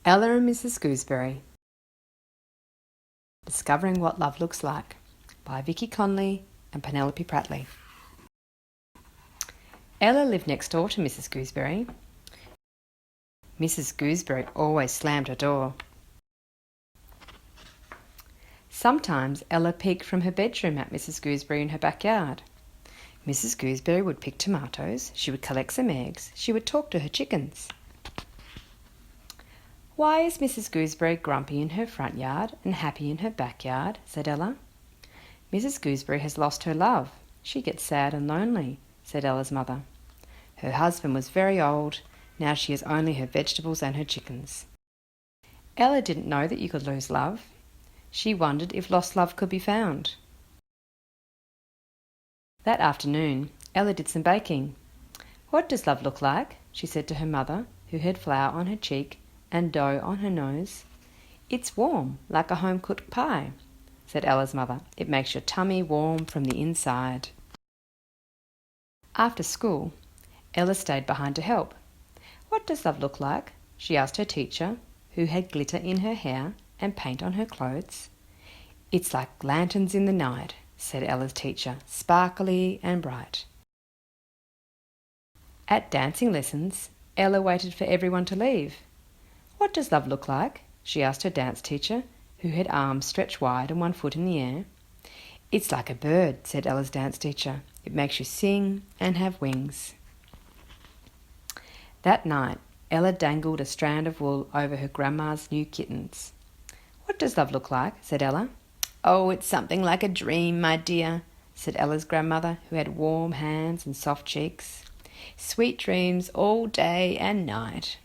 Ella and Mrs Gooseberry. Discovering What Love Looks Like by Vikki Conley and Penelope Prattley. Ella lived next door to Mrs Gooseberry. Mrs Gooseberry always slammed her door. Sometimes Ella peeked from her bedroom at Mrs Gooseberry in her backyard. Mrs Gooseberry would pick tomatoes, she would collect some eggs, she would talk to her chickens. "Why is Mrs Gooseberry grumpy in her front yard and happy in her backyard?" said Ella. "Mrs Gooseberry has lost her love. She gets sad and lonely," said Ella's mother. Her husband was very old. Now she has only her vegetables and her chickens. Ella didn't know that you could lose love. She wondered if lost love could be found. That afternoon, Ella did some baking. "What does love look like?" she said to her mother, who had flour on her cheek and dough on her nose. "It's warm, like a home-cooked pie," said Ella's mother. "It makes your tummy warm from the inside." After school, Ella stayed behind to help. "What does love look like?" she asked her teacher, who had glitter in her hair and paint on her clothes. "It's like lanterns in the night," said Ella's teacher, "sparkly and bright." At dancing lessons, Ella waited for everyone to leave. "What does love look like?" she asked her dance teacher, who had arms stretched wide and one foot in the air. "It's like a bird," said Ella's dance teacher. "It makes you sing and have wings." That night, Ella dangled a strand of wool over her grandma's new kittens. "What does love look like?" said Ella. "Oh, it's something like a dream, my dear," said Ella's grandmother, who had warm hands and soft cheeks. "Sweet dreams all day and night."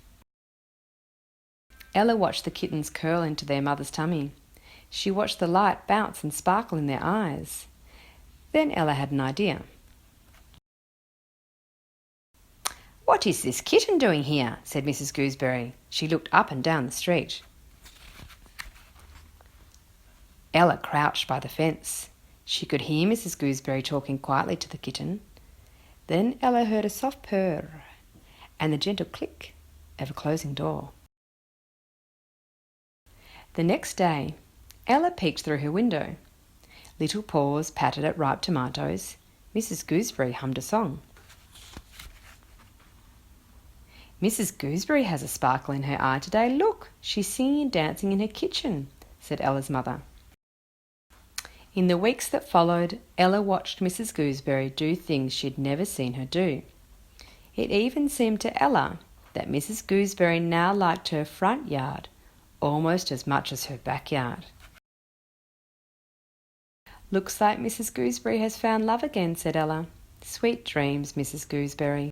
Ella watched the kittens curl into their mother's tummy. She watched the light bounce and sparkle in their eyes. Then Ella had an idea. "What is this kitten doing here?" said Mrs Gooseberry. She looked up and down the street. Ella crouched by the fence. She could hear Mrs Gooseberry talking quietly to the kitten. Then Ella heard a soft purr and the gentle click of a closing door. The next day, Ella peeked through her window. Little paws patted at ripe tomatoes. Mrs Gooseberry hummed a song. "Mrs Gooseberry has a sparkle in her eye today. Look, she's singing and dancing in her kitchen," said Ella's mother. In the weeks that followed, Ella watched Mrs Gooseberry do things she'd never seen her do. It even seemed to Ella that Mrs Gooseberry now liked her front yard almost as much as her backyard. "Looks like Mrs Gooseberry has found love again," said Ella. "Sweet dreams, Mrs Gooseberry."